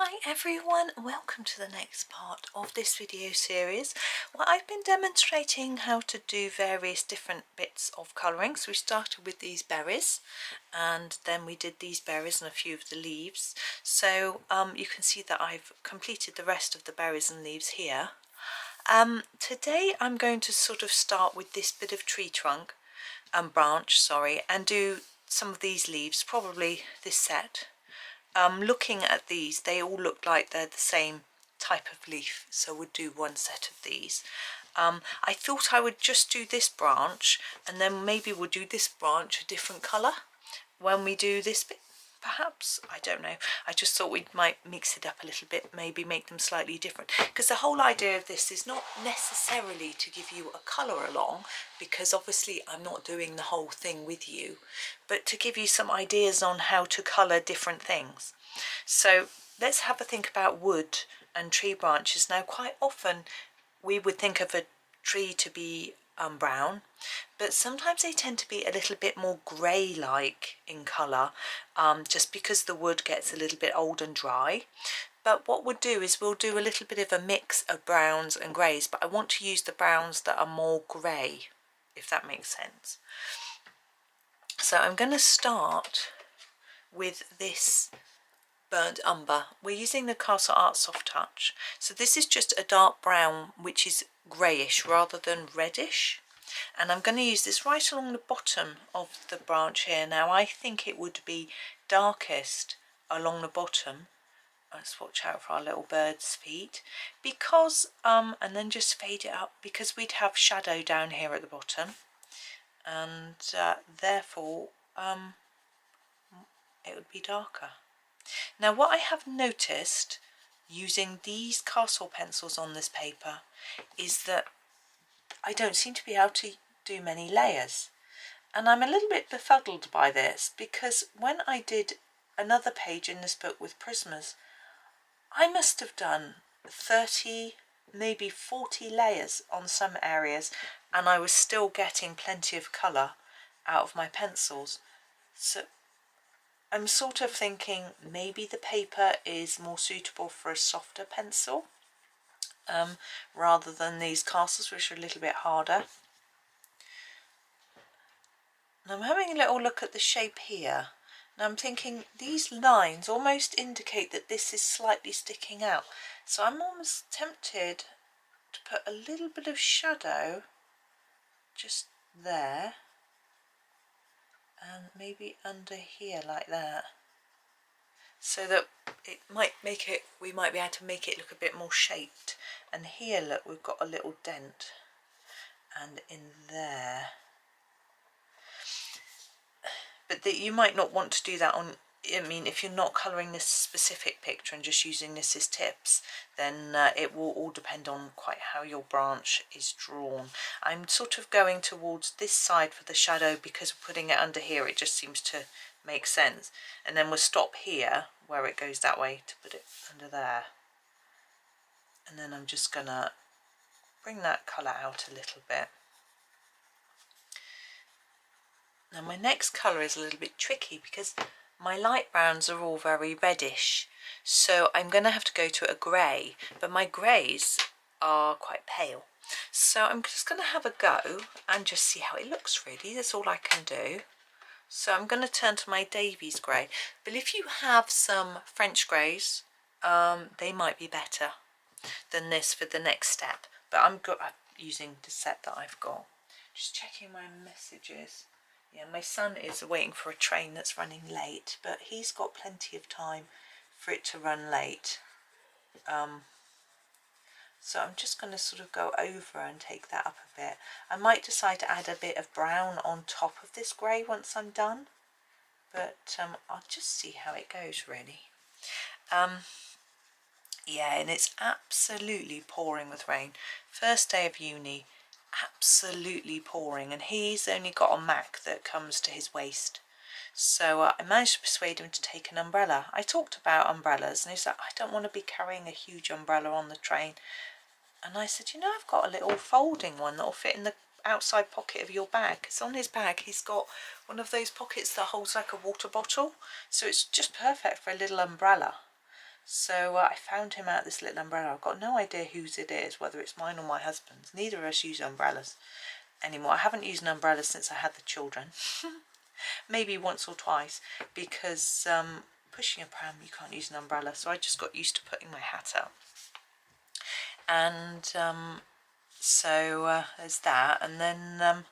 Hi everyone, welcome to the next part of this video series where I've been demonstrating how to do various different bits of colouring. So we started with these berries and then we did these berries and a few of the leaves. So you can see that I've completed the rest of the berries and leaves here. Today I'm going to sort of start with this bit of tree trunk and branch, and do some of these leaves, probably this set. Looking at these, they all look like they're the same type of leaf, so we'll do one set of these. I thought I would just do this branch and then maybe we'll do this branch a different colour when we do this bit, perhaps. I don't know. I just thought we might mix it up a little bit, maybe make them slightly different, because the whole idea of this is not necessarily to give you a colour along, because obviously I'm not doing the whole thing with you, but to give you some ideas on how to colour different things. So let's have a think about wood and tree branches. Now, quite often we would think of a tree to be brown, but sometimes they tend to be a little bit more grey-like in colour, just because the wood gets a little bit old and dry. But what we'll do is we'll do a little bit of a mix of browns and greys, but I want to use the browns that are more grey, if that makes sense. So I'm going to start with this burnt umber. We're using the Castle Art Soft Touch. So this is just a dark brown which is greyish rather than reddish. And I'm going to use this right along the bottom of the branch here. Now I think it would be darkest along the bottom. Let's watch out for our little bird's feet. Because, and then just fade it up, because we'd have shadow down here at the bottom. And therefore it would be darker. Now what I have noticed using these Castle pencils on this paper is that I don't seem to be able to do many layers, and I'm a little bit befuddled by this, because when I did another page in this book with Prismas, I must have done 30, maybe 40 layers on some areas, and I was still getting plenty of colour out of my pencils. So I'm sort of thinking maybe the paper is more suitable for a softer pencil rather than these castles, which are a little bit harder. And I'm having a little look at the shape here. Now I'm thinking these lines almost indicate that this is slightly sticking out. So I'm almost tempted to put a little bit of shadow just there. And maybe under here like that, so that it might make it, we might be able to make it look a bit more shaped. And here, look, we've got a little dent, and in there. But you might not want to do that on, I mean, if you're not colouring this specific picture and just using this as tips, then it will all depend on quite how your branch is drawn. I'm sort of going towards this side for the shadow, because putting it under here, it just seems to make sense. And then we'll stop here where it goes that way to put it under there. And then I'm just gonna bring that colour out a little bit. Now my next colour is a little bit tricky, because my light browns are all very reddish, so I'm going to have to go to a grey, but my greys are quite pale. So I'm just going to have a go and just see how it looks, really. That's all I can do. So I'm going to turn to my Davies grey, but if you have some French greys, they might be better than this for the next step. But I'm using the set that I've got. Just checking my messages. Yeah, my son is waiting for a train that's running late, but he's got plenty of time for it to run late. So I'm just going to sort of go over and take that up a bit. I might decide to add a bit of brown on top of this grey once I'm done, but I'll just see how it goes, really. Yeah, and it's absolutely pouring with rain. First day of uni. Absolutely pouring, and he's only got a Mac that comes to his waist, so I managed to persuade him to take an umbrella. I talked about umbrellas and he's like, I don't want to be carrying a huge umbrella on the train. And I said, you know, I've got a little folding one that'll fit in the outside pocket of your bag. It's on his bag, he's got one of those pockets that holds like a water bottle, so it's just perfect for a little umbrella. So I found him out this little umbrella. I've got no idea whose it is, whether it's mine or my husband's. Neither of us use umbrellas anymore. I haven't used an umbrella since I had the children. Maybe once or twice, because pushing a pram you can't use an umbrella, so I just got used to putting my hat up. And so there's that. And then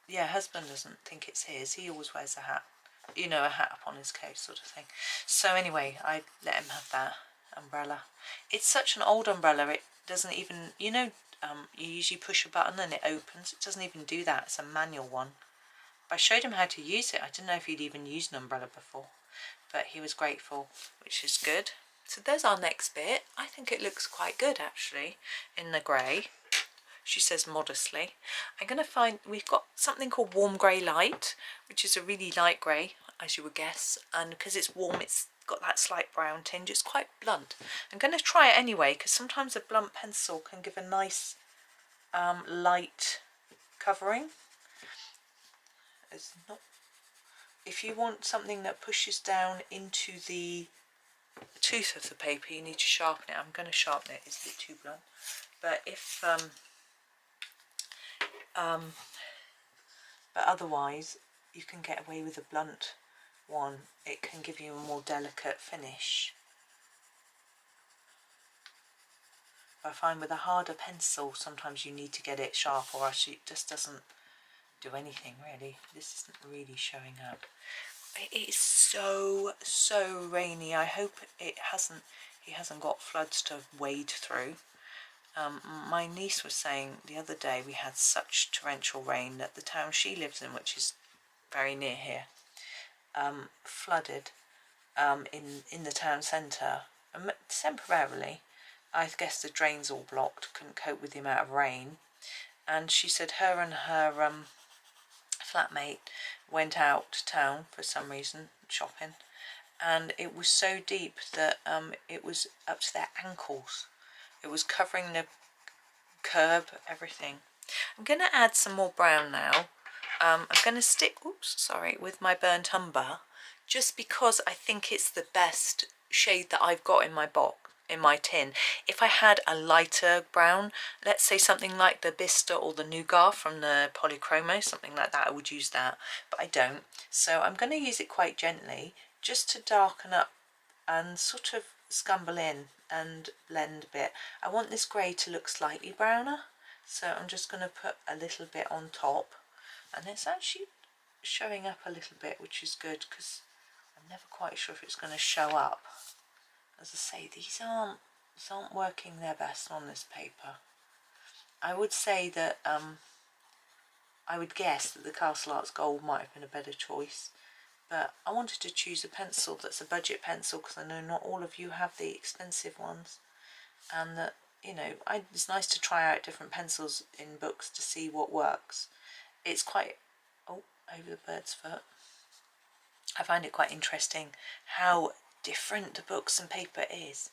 yeah, husband doesn't think it's his. He always wears a hat, you know, a hat up on his coat sort of thing. So anyway, I let him have that umbrella. It's such an old umbrella, it doesn't even, you know, you usually push a button and it opens. It doesn't even do that. It's a manual one. I showed him how to use it. I didn't know if he'd even used an umbrella before, but he was grateful, which is good. So there's our next bit. I think it looks quite good actually in the grey, she says modestly. I'm going to find, we've got something called warm grey light, which is a really light grey, as you would guess, and because it's warm it's got that slight brown tinge. It's quite blunt. I'm going to try it anyway, because sometimes a blunt pencil can give a nice light covering. It's not, if you want something that pushes down into the tooth of the paper, you need to sharpen it. I'm going to sharpen it, it's a bit too blunt. But if but otherwise you can get away with a blunt one. It can give you a more delicate finish. I find with a harder pencil sometimes you need to get it sharp, or else it just doesn't do anything really. This isn't really showing up. It is so rainy. I hope he hasn't got floods to wade through. My niece was saying the other day we had such torrential rain that the town she lives in, which is very near here, flooded in the town centre temporarily. I guess the drains all blocked, couldn't cope with the amount of rain. And she said her and her flatmate went out to town for some reason, shopping, and it was so deep that it was up to their ankles. It was covering the curb, everything. I'm going to add some more brown now. I'm going to stick, with my burnt umber, just because I think it's the best shade that I've got in my box, in my tin. If I had a lighter brown, let's say something like the Bista or the Nougat from the Polychromo, something like that, I would use that, but I don't. So I'm going to use it quite gently, just to darken up and sort of scumble in and blend a bit. I want this grey to look slightly browner, so I'm just going to put a little bit on top, and it's actually showing up a little bit, which is good, because I'm never quite sure if it's going to show up. As I say, these aren't working their best on this paper. I would say that I would guess that the Castle Arts Gold might have been a better choice, but I wanted to choose a pencil that's a budget pencil, because I know not all of you have the expensive ones, and that, you know, it's nice to try out different pencils in books to see what works. It's quite, over the bird's foot. I find it quite interesting how different the books and paper is.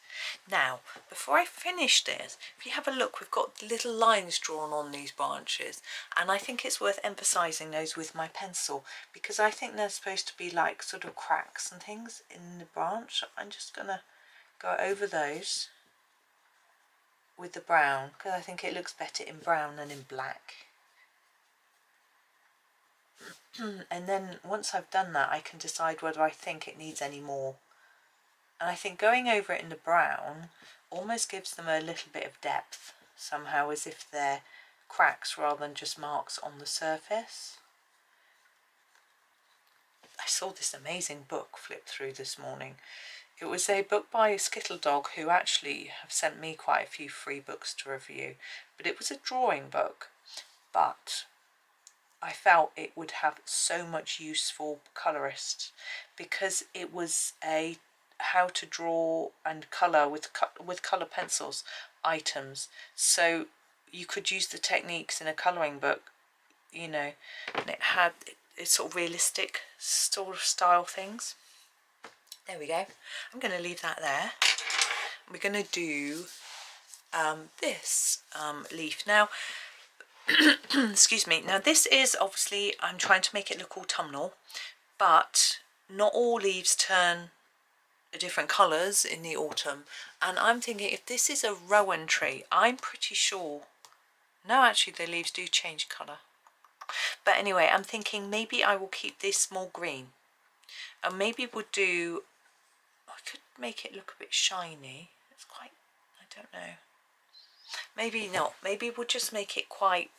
Now, before I finish this, if you have a look, we've got little lines drawn on these branches, and I think it's worth emphasising those with my pencil, because I think they're supposed to be like sort of cracks and things in the branch. I'm just going to go over those with the brown, because I think it looks better in brown than in black. And then once I've done that, I can decide whether I think it needs any more. And I think going over it in the brown almost gives them a little bit of depth somehow, as if they're cracks rather than just marks on the surface. I saw this amazing book flip through this morning. It was a book by Skittle Dog, who actually have sent me quite a few free books to review, but it was a drawing book, but I felt it would have so much use for colorists, because it was a how to draw and colour with colour pencils items, so you could use the techniques in a colouring book, you know, and it had it's sort of realistic sort of style things. There we go. I'm going to leave that there. We're going to do this leaf now. Excuse me. Now this is obviously, I'm trying to make it look autumnal, but not all leaves turn different colours in the autumn, and I'm thinking if this is a rowan tree, I'm pretty sure, no, actually the leaves do change colour, but anyway, I'm thinking maybe I will keep this more green, and maybe we'll do, I could make it look a bit shiny. It's quite, I don't know, maybe not, maybe we'll just make it quite,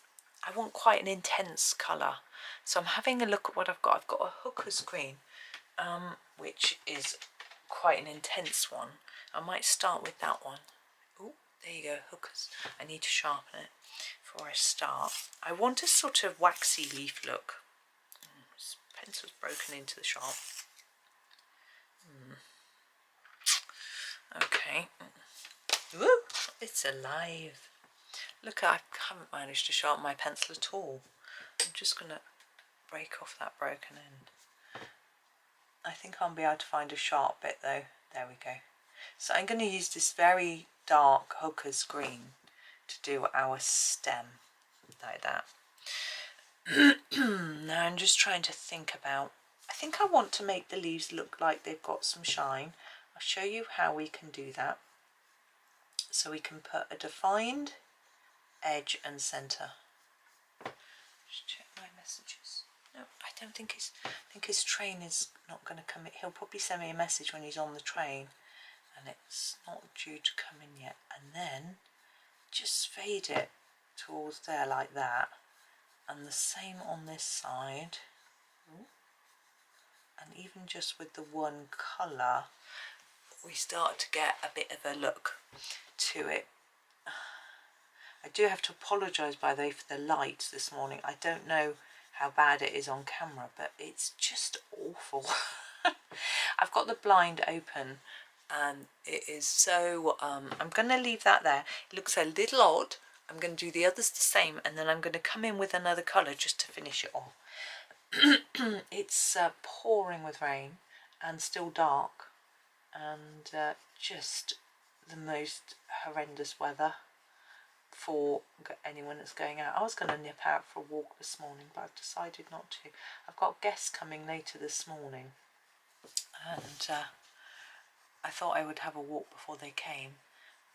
I want quite an intense colour. So I'm having a look at what I've got. I've got a hooker's green, which is quite an intense one. I might start with that one. Oh, there you go, hookers. I need to sharpen it before I start. I want a sort of waxy leaf look. This pencil's broken into the sharp. Okay. Woo! It's alive. Look, I haven't managed to sharpen my pencil at all. I'm just going to break off that broken end. I think I'll be able to find a sharp bit though. There we go. So I'm going to use this very dark hooker's green to do our stem, like that. Now I'm just trying to think about, I think I want to make the leaves look like they've got some shine. I'll show you how we can do that. So we can put a defined edge and centre. Just check my messages. No, I don't think I think his train is not going to come in. He'll probably send me a message when he's on the train, and it's not due to come in yet. And then just fade it towards there like that, and the same on this side. Ooh. And even just with the one colour, we start to get a bit of a look to it. I do have to apologise, by the way, for the light this morning. I don't know how bad it is on camera, but it's just awful. I've got the blind open and it is so, I'm going to leave that there. It looks a little odd. I'm going to do the others the same, and then I'm going to come in with another colour just to finish it off. It's pouring with rain and still dark, and just the most horrendous weather for anyone that's going out. I was going to nip out for a walk this morning, but I've decided not to. I've got guests coming later this morning, and I thought I would have a walk before they came,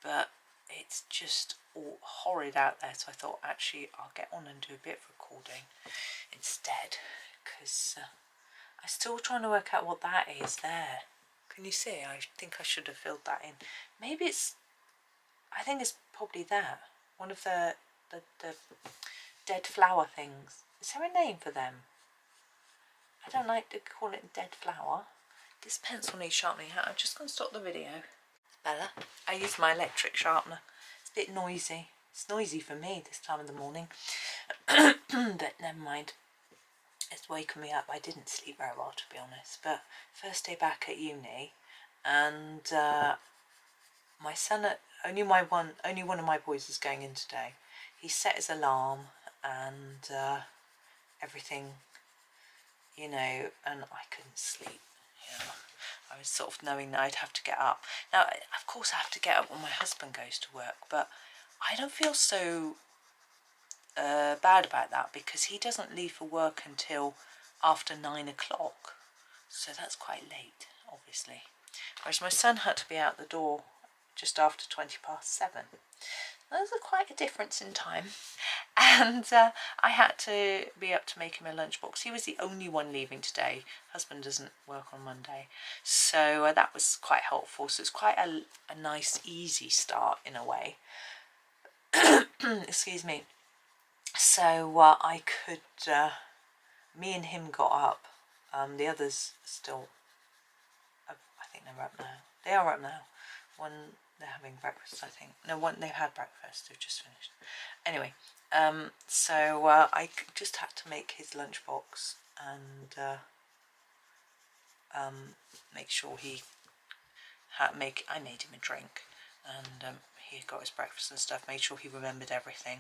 but it's just all horrid out there, so I thought actually I'll get on and do a bit of recording instead, because I'm still trying to work out what that is there. Can you see? I think I should have filled that in. Maybe it's, I think it's probably that. One of the dead flower things. Is there a name for them? I don't like to call it dead flower. This pencil needs sharpening out. I'm just going to stop the video. Bella, I use my electric sharpener. It's a bit noisy. It's noisy for me this time of the morning. But never mind. It's waking me up. I didn't sleep very well, to be honest. But first day back at uni, and my son, only one of my boys is going in today. He set his alarm and everything, you know, and I couldn't sleep. You know, I was sort of knowing that I'd have to get up. Now, of course, I have to get up when my husband goes to work, but I don't feel so bad about that, because he doesn't leave for work until after 9 o'clock, so that's quite late, obviously. Whereas my son had to be out the door just after 7:20. There's quite a difference in time, and I had to be up to make him a lunchbox. He was the only one leaving today. Husband doesn't work on Monday, so that was quite helpful. So it's quite a nice, easy start in a way. Excuse me. So I could, me and him got up. The others still, I think they're up now. They are up now. One, they're having breakfast, I think. No, one, they've had breakfast, they've just finished. Anyway, so I just had to make his lunchbox and make sure he had, I made him a drink, and he got his breakfast and stuff, made sure he remembered everything,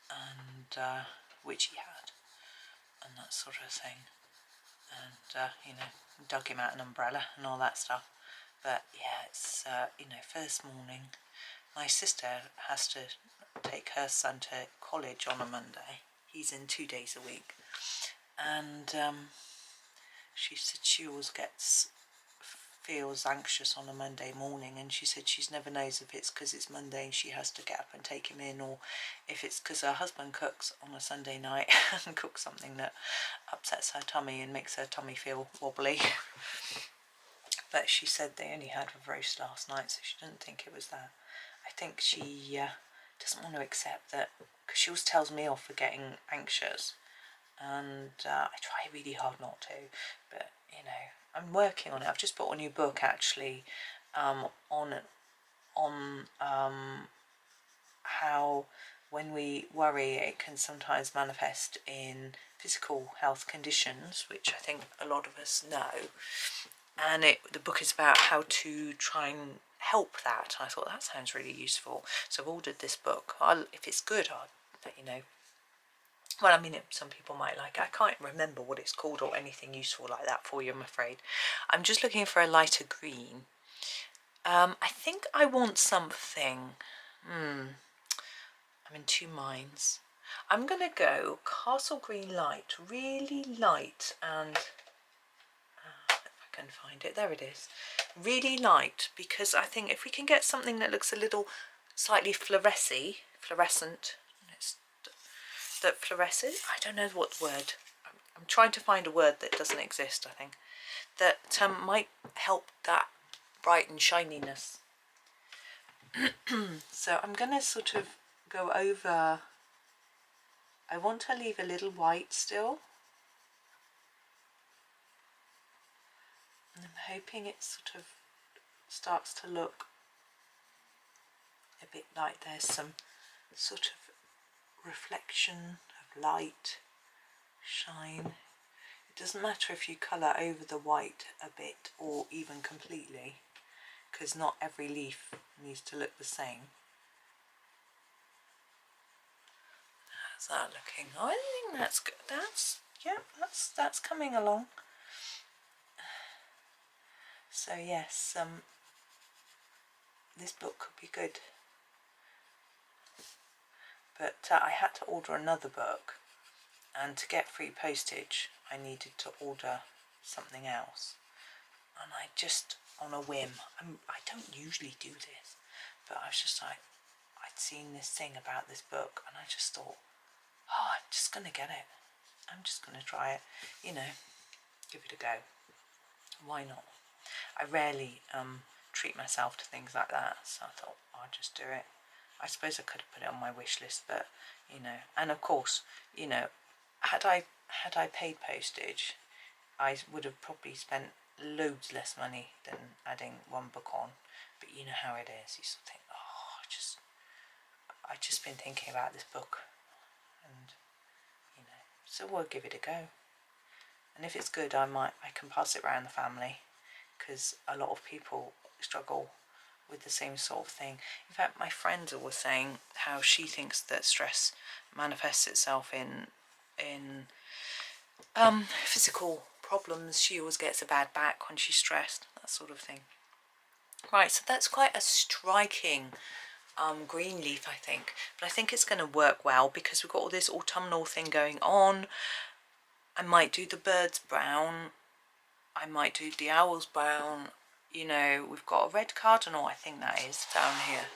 and which he had, and that sort of thing, and you know, dug him out an umbrella and all that stuff. But yeah, it's you know, first morning. My sister has to take her son to college on a Monday. He's in 2 days a week, and she said she always gets feels anxious on a Monday morning, and she said she's never knows if it's because it's Monday and she has to get up and take him in, or if it's because her husband cooks on a Sunday night and cooks something that upsets her tummy and makes her tummy feel wobbly. But she said they only had a roast last night, so she didn't think it was that. I think she doesn't want to accept that, because she always tells me off for getting anxious, and I try really hard not to, but you know, I'm working on it. I've just bought a new book actually on how when we worry it can sometimes manifest in physical health conditions, which I think a lot of us know. And the book is about how to try and help that. I thought that sounds really useful, so I've ordered this book. If it's good, I'll let you know. Well, I mean, some people might like it. I can't remember what it's called or anything useful like that for you, I'm afraid. I'm just looking for a lighter green. I think I want something. I'm in two minds. I'm going to go Castle Green Light, really light, and if I can find it, there it is. Really light, because I think if we can get something that looks a little slightly fluorescent, that fluoresces, I don't know what word, I'm trying to find a word that doesn't exist, I think, that might help that bright and shininess. So I'm going to sort of go over, I want to leave a little white still, and I'm hoping it sort of starts to look a bit like there's some sort of reflection of light, shine. It doesn't matter if you colour over the white a bit or even completely, because not every leaf needs to look the same. How's that looking? Oh, I think that's good. That's coming along. So yes, this book could be good. But I had to order another book, and to get free postage I needed to order something else, and I just, on a whim, I don't usually do this, but I was just like, I'd seen this thing about this book and I just thought, oh, I'm just going to get it. I'm just going to try it, you know, give it a go. Why not? I rarely treat myself to things like that, so I thought, I'll just do it. I suppose I could have put it on my wish list, but, you know, and of course, you know, had I paid postage, I would have probably spent loads less money than adding one book on. But you know how it is, you sort of think, oh, I've just been thinking about this book, and you know, so we'll give it a go. And if it's good, I can pass it around the family, because a lot of people struggle with the same sort of thing. In fact, my friend was saying how she thinks that stress manifests itself in physical problems. She always gets a bad back when she's stressed, that sort of thing. Right, so that's quite a striking green leaf, I think, but I think it's going to work well because we've got all this autumnal thing going on. I might do the birds brown, I might do the owls brown, you know. We've got a red cardinal, I think that is, down here.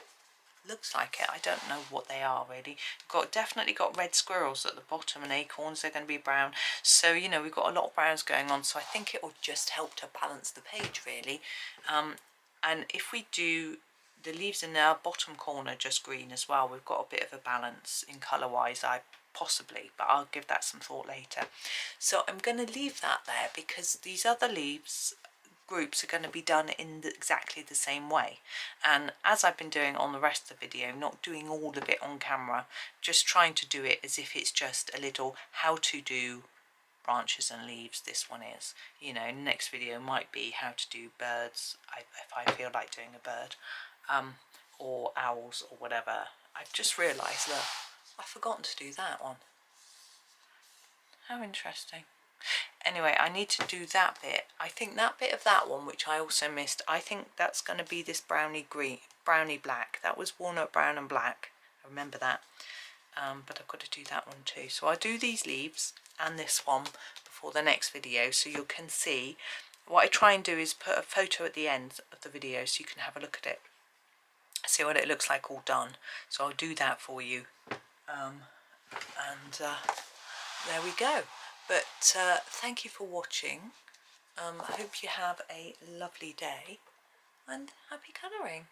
Looks like it. I don't know what they are really. We've definitely got red squirrels at the bottom, and acorns, they're going to be brown. So, you know, we've got a lot of browns going on, so I think it will just help to balance the page really. And if we do the leaves in our bottom corner just green as well, we've got a bit of a balance in colour wise, possibly, but I'll give that some thought later. So I'm going to leave that there because these other leaves groups are going to be done in exactly the same way, and as I've been doing on the rest of the video, not doing all of it on camera, just trying to do it as if it's just a little how to do branches and leaves. This one is, you know, next video might be how to do birds, if I feel like doing a bird, or owls or whatever. I've just realised that I've forgotten to do that one. How interesting. Anyway, I need to do that bit. I think that bit of that one, which I also missed, I think that's going to be this brownie black. That was walnut brown and black. I remember that. But I've got to do that one too. So I'll do these leaves and this one before the next video, so you can see what I try and do is put a photo at the end of the video so you can have a look at it, see what it looks like all done. So I'll do that for you, and there we go. But thank you for watching. I hope you have a lovely day and happy colouring.